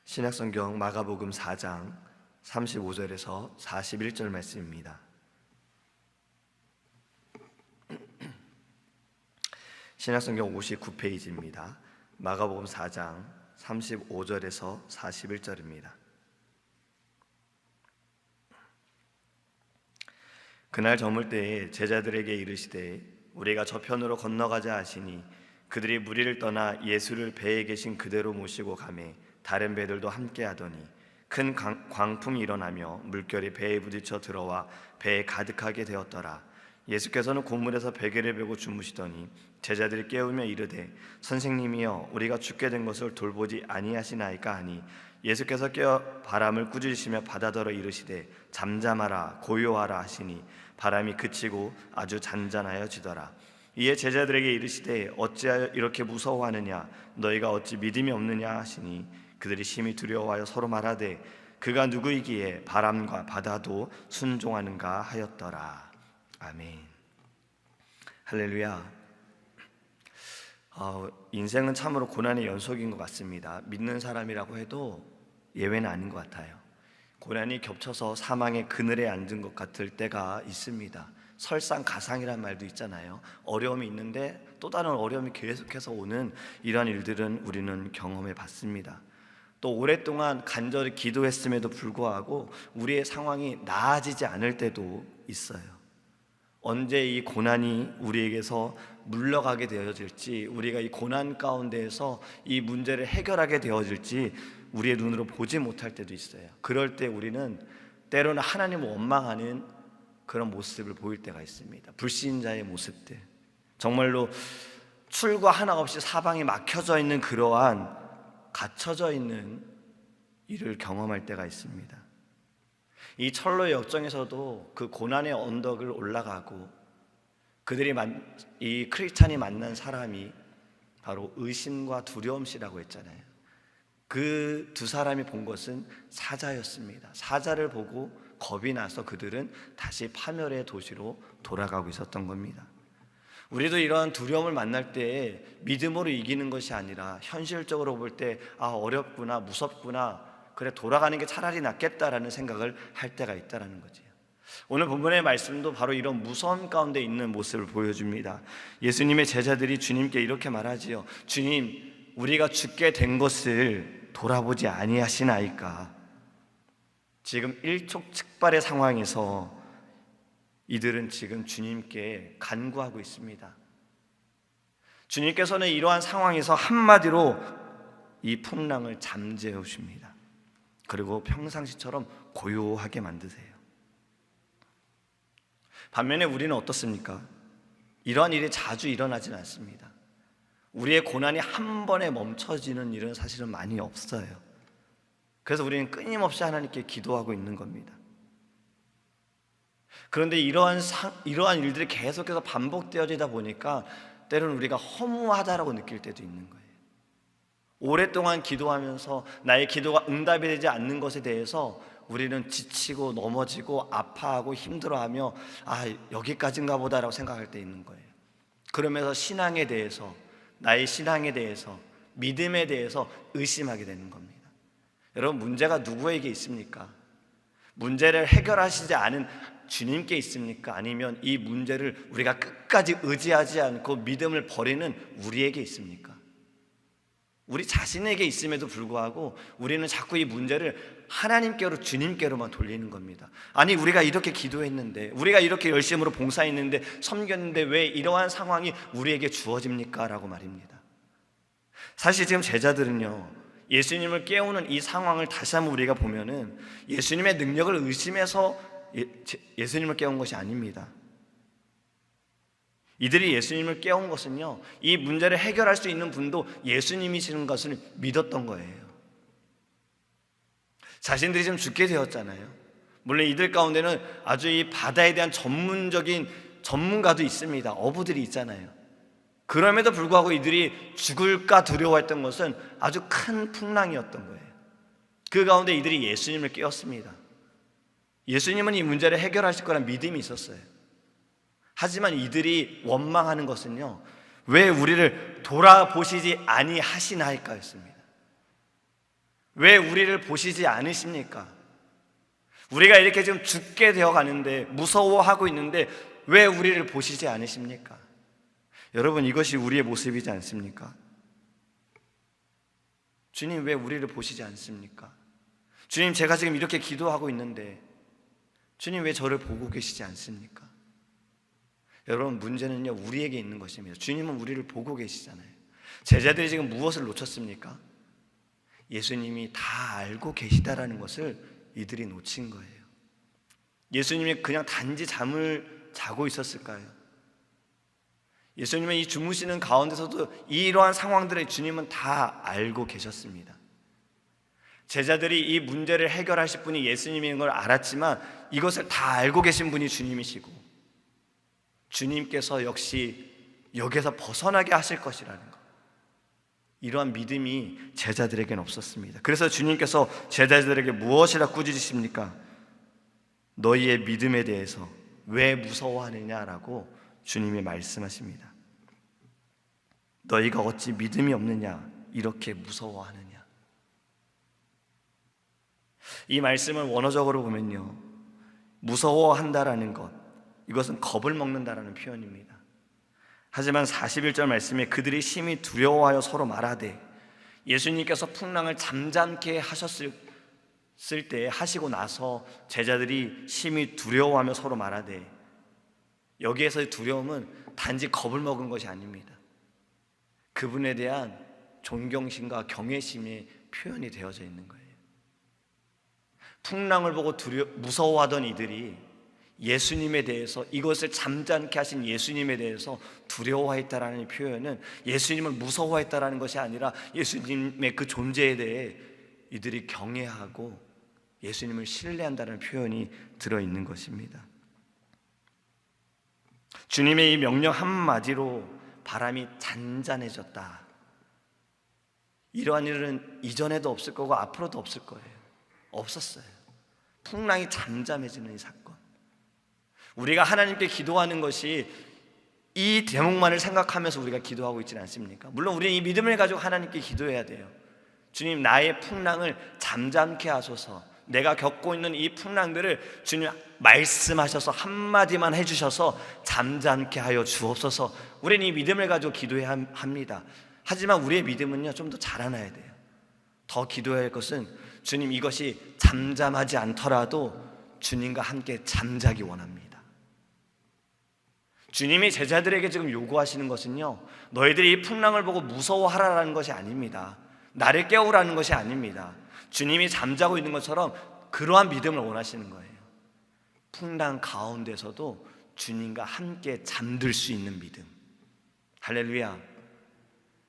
신약성경 마가복음 4장 35절에서 41절 말씀입니다. 신약성경 59페이지입니다. 마가복음 4장 35절에서 41절입니다. 그날 저물 때에 제자들에게 이르시되 우리가 저편으로 건너가자 하시니 그들이 무리를 떠나 예수를 배에 계신 그대로 모시고 가매 다른 배들도 함께 하더니 큰 광풍이 일어나며 물결이 배에 부딪혀 들어와 배에 가득하게 되었더라. 예수께서는 고물에서 베개를 베고 주무시더니 제자들이 깨우며 이르되 선생님이여 우리가 죽게 된 것을 돌보지 아니하시나이까 하니 예수께서 깨어 바람을 꾸짖으시며 바다더러 이르시되 잠잠하라 고요하라 하시니 바람이 그치고 아주 잔잔하여지더라. 이에 제자들에게 이르시되 어찌하여 이렇게 무서워하느냐 너희가 어찌 믿음이 없느냐 하시니 그들이 심히 두려워하여 서로 말하되 그가 누구이기에 바람과 바다도 순종하는가 하였더라. 아멘. 할렐루야. 인생은 참으로 고난의 연속인 것 같습니다. 믿는 사람이라고 해도 예외는 아닌 것 같아요. 고난이 겹쳐서 사망의 그늘에 앉은 것 같을 때가 있습니다. 설상가상이란 말도 있잖아요. 어려움이 있는데 또 다른 어려움이 계속해서 오는 이러한 일들은 우리는 경험해 봤습니다. 또 오랫동안 간절히 기도했음에도 불구하고 우리의 상황이 나아지지 않을 때도 있어요. 언제 이 고난이 우리에게서 물러가게 되어질지, 우리가 이 고난 가운데에서 이 문제를 해결하게 되어질지 우리의 눈으로 보지 못할 때도 있어요. 그럴 때 우리는 때로는 하나님을 원망하는 그런 모습을 보일 때가 있습니다. 불신자의 모습들, 정말로 출구 하나 없이 사방이 막혀져 있는 그러한 갇혀져 있는 일을 경험할 때가 있습니다. 이 철로의 역정에서도 그 고난의 언덕을 올라가고 이 크리스찬이 만난 사람이 바로 의심과 두려움이라고 했잖아요. 그 두 사람이 본 것은 사자였습니다. 사자를 보고 겁이 나서 그들은 다시 파멸의 도시로 돌아가고 있었던 겁니다. 우리도 이러한 두려움을 만날 때 믿음으로 이기는 것이 아니라 현실적으로 볼 때 어렵구나, 무섭구나, 그래 돌아가는 게 차라리 낫겠다라는 생각을 할 때가 있다라는 거지요. 오늘 본문의 말씀도 바로 이런 무서움 가운데 있는 모습을 보여줍니다. 예수님의 제자들이 주님께 이렇게 말하지요. 주님, 우리가 죽게 된 것을 돌아보지 아니하시나이까. 지금 일촉즉발의 상황에서 이들은 지금 주님께 간구하고 있습니다. 주님께서는 이러한 상황에서 한마디로 이 풍랑을 잠재우십니다. 그리고 평상시처럼 고요하게 만드세요. 반면에 우리는 어떻습니까? 이러한 일이 자주 일어나지는 않습니다. 우리의 고난이 한 번에 멈춰지는 일은 사실은 많이 없어요. 그래서 우리는 끊임없이 하나님께 기도하고 있는 겁니다. 그런데 이러한 일들이 계속해서 반복되어지다 보니까 때로는 우리가 허무하다라고 느낄 때도 있는 거예요. 오랫동안 기도하면서 나의 기도가 응답이 되지 않는 것에 대해서 우리는 지치고 넘어지고 아파하고 힘들어하며 여기까지인가 보다라고 생각할 때 있는 거예요. 그러면서 신앙에 대해서, 나의 신앙에 대해서, 믿음에 대해서 의심하게 되는 겁니다. 여러분, 문제가 누구에게 있습니까? 문제를 해결하시지 않은 주님께 있습니까? 아니면 이 문제를 우리가 끝까지 의지하지 않고 믿음을 버리는 우리에게 있습니까? 우리 자신에게 있음에도 불구하고 우리는 자꾸 이 문제를 하나님께로, 주님께로만 돌리는 겁니다. 아니, 우리가 이렇게 기도했는데, 우리가 이렇게 열심으로 봉사했는데, 섬겼는데 왜 이러한 상황이 우리에게 주어집니까? 라고 말입니다. 사실 지금 제자들은요, 예수님을 깨우는 이 상황을 다시 한번 우리가 보면은 예수님의 능력을 의심해서 예수님을 깨운 것이 아닙니다. 이들이 예수님을 깨운 것은요, 이 문제를 해결할 수 있는 분도 예수님이시는 것을 믿었던 거예요. 자신들이 지금 죽게 되었잖아요. 물론 이들 가운데는 아주 이 바다에 대한 전문가도 있습니다. 어부들이 있잖아요. 그럼에도 불구하고 이들이 죽을까 두려워했던 것은 아주 큰 풍랑이었던 거예요. 그 가운데 이들이 예수님을 깨웠습니다. 예수님은 이 문제를 해결하실 거란 믿음이 있었어요. 하지만 이들이 원망하는 것은요, 왜 우리를 돌아보시지 아니하시나이까였습니다. 왜 우리를 보시지 않으십니까? 우리가 이렇게 지금 죽게 되어 가는데, 무서워하고 있는데 왜 우리를 보시지 않으십니까? 여러분, 이것이 우리의 모습이지 않습니까? 주님, 왜 우리를 보시지 않습니까? 주님, 제가 지금 이렇게 기도하고 있는데 주님, 왜 저를 보고 계시지 않습니까? 여러분, 문제는요, 우리에게 있는 것입니다. 주님은 우리를 보고 계시잖아요. 제자들이 지금 무엇을 놓쳤습니까? 예수님이 다 알고 계시다라는 것을 이들이 놓친 거예요. 예수님이 그냥 단지 잠을 자고 있었을까요? 예수님은 이 주무시는 가운데서도 이러한 상황들을 주님은 다 알고 계셨습니다. 제자들이 이 문제를 해결하실 분이 예수님인 걸 알았지만 이것을 다 알고 계신 분이 주님이시고, 주님께서 역시 여기에서 벗어나게 하실 것이라는 것, 이러한 믿음이 제자들에게는 없었습니다. 그래서 주님께서 제자들에게 무엇이라 꾸짖으십니까? 너희의 믿음에 대해서 왜 무서워하느냐라고 주님이 말씀하십니다. 너희가 어찌 믿음이 없느냐, 이렇게 무서워하느냐. 이 말씀을 원어적으로 보면요, 무서워한다라는 것, 이것은 겁을 먹는다라는 표현입니다. 하지만 41절 말씀에 그들이 심히 두려워하여 서로 말하되, 예수님께서 풍랑을 잠잠케 하셨을 때, 하시고 나서 제자들이 심히 두려워하며 서로 말하되, 여기에서의 두려움은 단지 겁을 먹은 것이 아닙니다. 그분에 대한 존경심과 경외심의 표현이 되어져 있는 거예요. 풍랑을 보고 무서워하던 이들이 예수님에 대해서, 이것을 잠잠케 하신 예수님에 대해서 두려워했다라는 표현은 예수님을 무서워했다라는 것이 아니라 예수님의 그 존재에 대해 이들이 경외하고 예수님을 신뢰한다는 표현이 들어있는 것입니다. 주님의 이 명령 한마디로 바람이 잔잔해졌다. 이러한 일은 이전에도 없을 거고 앞으로도 없을 거예요. 없었어요. 풍랑이 잠잠해지는 이 사건, 우리가 하나님께 기도하는 것이 이 대목만을 생각하면서 우리가 기도하고 있지는 않습니까? 물론 우리는 이 믿음을 가지고 하나님께 기도해야 돼요. 주님, 나의 풍랑을 잠잠케 하소서. 내가 겪고 있는 이 풍랑들을 주님 말씀하셔서 한마디만 해주셔서 잠잠케 하여 주옵소서. 우리는 이 믿음을 가지고 기도해야 합니다. 하지만 우리의 믿음은요, 좀 더 자라나야 돼요. 더 기도해야 할 것은, 주님, 이것이 잠잠하지 않더라도 주님과 함께 잠자기 원합니다. 주님이 제자들에게 지금 요구하시는 것은요, 너희들이 이 풍랑을 보고 무서워하라는 것이 아닙니다. 나를 깨우라는 것이 아닙니다. 주님이 잠자고 있는 것처럼 그러한 믿음을 원하시는 거예요. 풍랑 가운데서도 주님과 함께 잠들 수 있는 믿음. 할렐루야.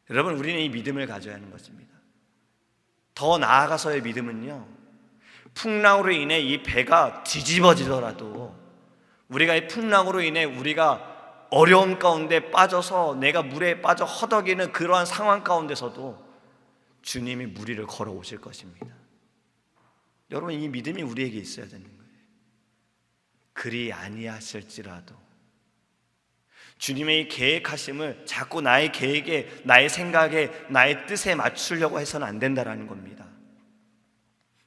여러분, 우리는 이 믿음을 가져야 하는 것입니다. 더 나아가서의 믿음은요, 풍랑으로 인해 이 배가 뒤집어지더라도, 우리가 이 풍랑으로 인해 우리가 어려움 가운데 빠져서 내가 물에 빠져 허덕이는 그러한 상황 가운데서도 주님이 무리를 걸어 오실 것입니다. 여러분, 이 믿음이 우리에게 있어야 되는 거예요. 그리 아니하실지라도 주님의 이 계획하심을 자꾸 나의 계획에, 나의 생각에, 나의 뜻에 맞추려고 해서는 안 된다라는 겁니다.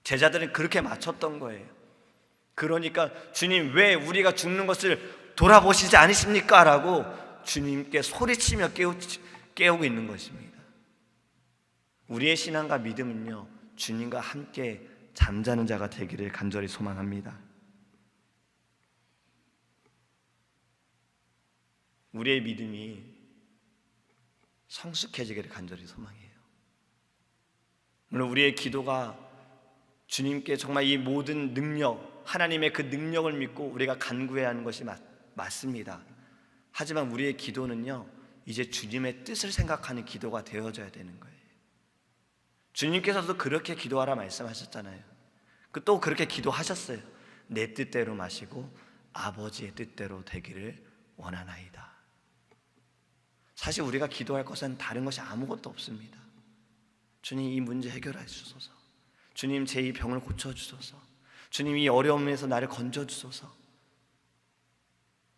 제자들은 그렇게 맞췄던 거예요. 그러니까 주님, 왜 우리가 죽는 것을 돌아보시지 않으십니까? 라고 주님께 소리치며 깨우고 있는 것입니다. 우리의 신앙과 믿음은요, 주님과 함께 잠자는 자가 되기를 간절히 소망합니다. 우리의 믿음이 성숙해지기를 간절히 소망해요. 물론 우리의 기도가 주님께 정말 이 모든 능력, 하나님의 그 능력을 믿고 우리가 간구해야 하는 것이 맞습니다. 하지만 우리의 기도는요, 이제 주님의 뜻을 생각하는 기도가 되어져야 되는 거예요. 주님께서도 그렇게 기도하라 말씀하셨잖아요. 또 그렇게 기도하셨어요. 내 뜻대로 마시고 아버지의 뜻대로 되기를 원하나이다. 사실 우리가 기도할 것은 다른 것이 아무것도 없습니다. 주님, 이 문제 해결해 주소서. 주님, 제 이 병을 고쳐주소서. 주님, 이 어려움에서 나를 건져주소서.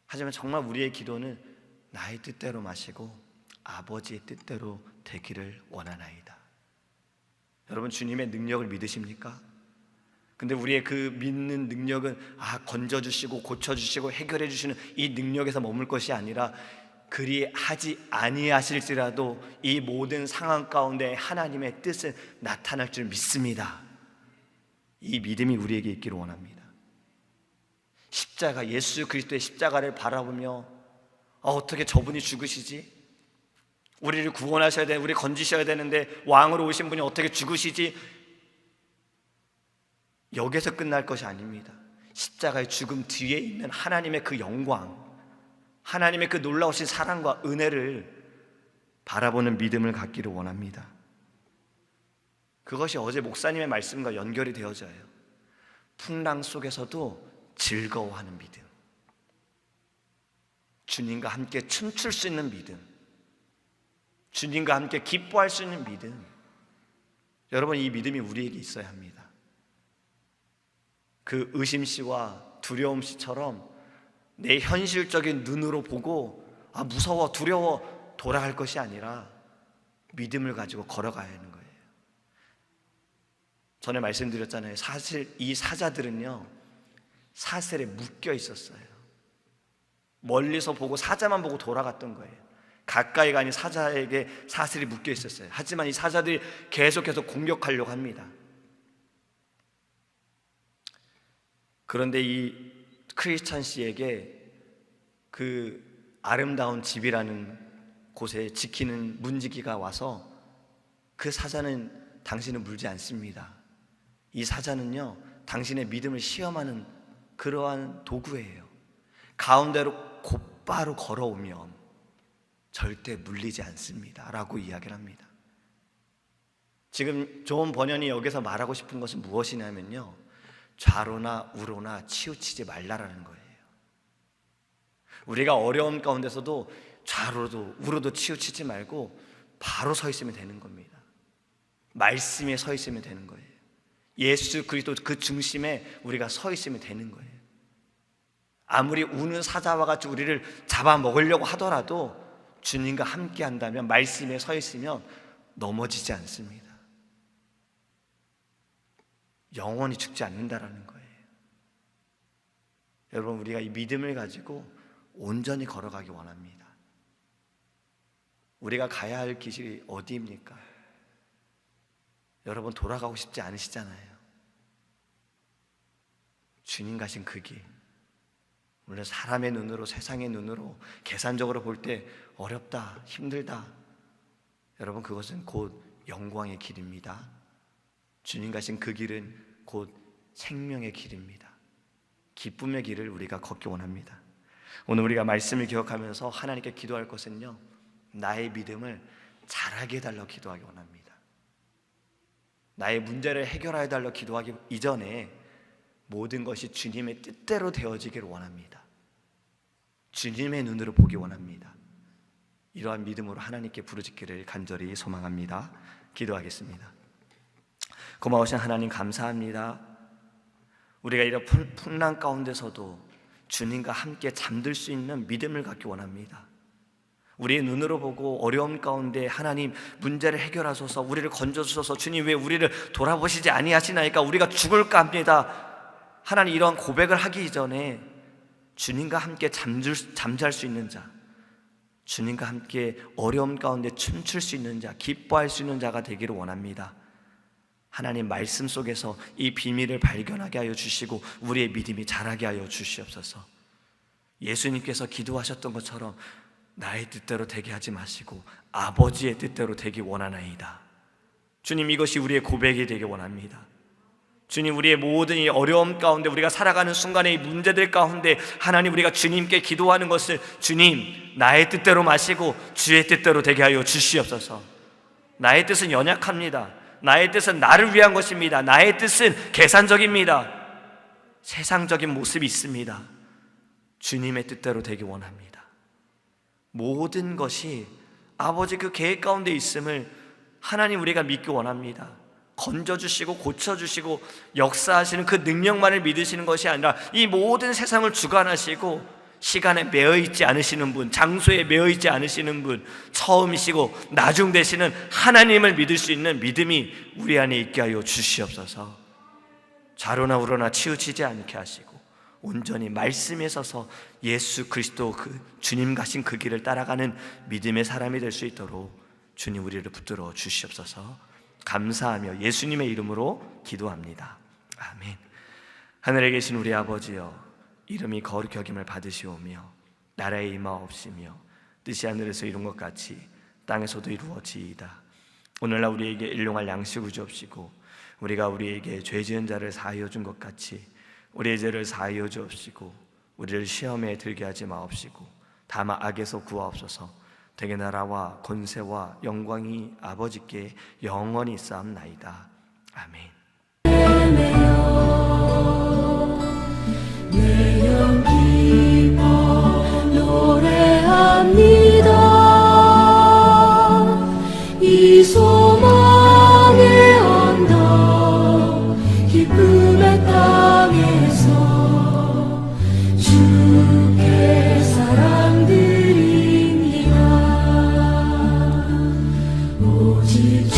하지만 정말 우리의 기도는 나의 뜻대로 마시고 아버지의 뜻대로 되기를 원하나이다. 여러분, 주님의 능력을 믿으십니까? 근데 우리의 그 믿는 능력은 건져주시고 고쳐주시고 해결해주시는 이 능력에서 머물 것이 아니라 그리 하지 아니하실지라도 이 모든 상황 가운데 하나님의 뜻은 나타날 줄 믿습니다. 이 믿음이 우리에게 있기를 원합니다. 십자가, 예수 그리스도의 십자가를 바라보며 어떻게 저분이 죽으시지? 우리를 구원하셔야 돼, 우리 건지셔야 되는데 왕으로 오신 분이 어떻게 죽으시지? 여기서 끝날 것이 아닙니다. 십자가의 죽음 뒤에 있는 하나님의 그 영광, 하나님의 그 놀라우신 사랑과 은혜를 바라보는 믿음을 갖기를 원합니다. 그것이 어제 목사님의 말씀과 연결이 되어져요. 풍랑 속에서도 즐거워하는 믿음, 주님과 함께 춤출 수 있는 믿음, 주님과 함께 기뻐할 수 있는 믿음. 여러분, 이 믿음이 우리에게 있어야 합니다. 그 의심씨와 두려움씨처럼 내 현실적인 눈으로 보고 무서워, 두려워 돌아갈 것이 아니라 믿음을 가지고 걸어가야 하는 거예요. 전에 말씀드렸잖아요. 사실 이 사자들은요, 사슬에 묶여 있었어요. 멀리서 보고 사자만 보고 돌아갔던 거예요. 가까이가 아닌 사자에게 사슬이 묶여 있었어요. 하지만 이 사자들이 계속해서 공격하려고 합니다. 그런데 이 크리스찬 씨에게 그 아름다운 집이라는 곳에 지키는 문지기가 와서 그 사자는 당신을 물지 않습니다. 이 사자는요, 당신의 믿음을 시험하는 그러한 도구예요. 가운데로 곧바로 걸어오면 절대 물리지 않습니다 라고 이야기를 합니다. 지금 존 번연이 여기서 말하고 싶은 것은 무엇이냐면요, 좌로나 우로나 치우치지 말라라는 거예요. 우리가 어려운 가운데서도 좌로도 우로도 치우치지 말고 바로 서 있으면 되는 겁니다. 말씀에 서 있으면 되는 거예요. 예수 그리스도 그 중심에 우리가 서 있으면 되는 거예요. 아무리 우는 사자와 같이 우리를 잡아먹으려고 하더라도 주님과 함께 한다면, 말씀에 서 있으면 넘어지지 않습니다. 영원히 죽지 않는다라는 거예요. 여러분, 우리가 이 믿음을 가지고 온전히 걸어가기 원합니다. 우리가 가야 할 길이 어디입니까? 여러분, 돌아가고 싶지 않으시잖아요. 주님 가신 그 길, 물론 사람의 눈으로, 세상의 눈으로 계산적으로 볼 때 어렵다, 힘들다, 여러분, 그것은 곧 영광의 길입니다. 주님 가신 그 길은 곧 생명의 길입니다. 기쁨의 길을 우리가 걷기 원합니다. 오늘 우리가 말씀을 기억하면서 하나님께 기도할 것은요, 나의 믿음을 자라게 해달라고 기도하기 원합니다. 나의 문제를 해결해 달라고 기도하기 이전에 모든 것이 주님의 뜻대로 되어지기를 원합니다. 주님의 눈으로 보기 원합니다. 이러한 믿음으로 하나님께 부르짖기를 간절히 소망합니다. 기도하겠습니다. 고마우신 하나님, 감사합니다. 우리가 이런 풍랑 가운데서도 주님과 함께 잠들 수 있는 믿음을 갖기 원합니다. 우리의 눈으로 보고 어려움 가운데 하나님 문제를 해결하소서, 우리를 건져주소서, 주님 왜 우리를 돌아보시지 아니하시나이까 우리가 죽을까 합니다. 하나님, 이러한 고백을 하기 이전에 주님과 함께 잠잘 수 있는 자, 주님과 함께 어려움 가운데 춤출 수 있는 자, 기뻐할 수 있는 자가 되기를 원합니다. 하나님, 말씀 속에서 이 비밀을 발견하게 하여 주시고 우리의 믿음이 자라게 하여 주시옵소서. 예수님께서 기도하셨던 것처럼 나의 뜻대로 되게 하지 마시고 아버지의 뜻대로 되기 원하나이다. 주님, 이것이 우리의 고백이 되기 원합니다. 주님, 우리의 모든 이 어려움 가운데, 우리가 살아가는 순간의 이 문제들 가운데 하나님, 우리가 주님께 기도하는 것을 주님, 나의 뜻대로 마시고 주의 뜻대로 되게 하여 주시옵소서. 나의 뜻은 연약합니다. 나의 뜻은 나를 위한 것입니다. 나의 뜻은 계산적입니다. 세상적인 모습이 있습니다. 주님의 뜻대로 되기 원합니다. 모든 것이 아버지 그 계획 가운데 있음을 하나님, 우리가 믿기 원합니다. 건져주시고 고쳐주시고 역사하시는 그 능력만을 믿으시는 것이 아니라 이 모든 세상을 주관하시고 시간에 매여 있지 않으시는 분, 장소에 매여 있지 않으시는 분, 처음이시고 나중 되시는 하나님을 믿을 수 있는 믿음이 우리 안에 있게 하여 주시옵소서. 좌로나 우로나 치우치지 않게 하시고 온전히 말씀에 서서 예수 그리스도 그 주님 가신 그 길을 따라가는 믿음의 사람이 될 수 있도록 주님 우리를 붙들어 주시옵소서. 감사하며 예수님의 이름으로 기도합니다. 아멘. 하늘에 계신 우리 아버지여, 이름이 거룩히 여김을 받으시오며 나라의 임하옵시며 뜻이 하늘에서 이룬 것 같이 땅에서도 이루어지이다. 오늘날 우리에게 일용할 양식을 주옵시고 우리가 우리에게 죄 지은 자를 사하여 준 것 같이 우리의 죄를 사하여 주옵시고 우리를 시험에 들게 하지 마옵시고 다만 악에서 구하옵소서. 되게 나라와 권세와 영광이 아버지께 영원히 있사옵나이다. 아멘. 내 영 기뻐 노래합니다. 이 소망의 언덕 기쁨의 땅에서 주께 사랑 드립니다. 오직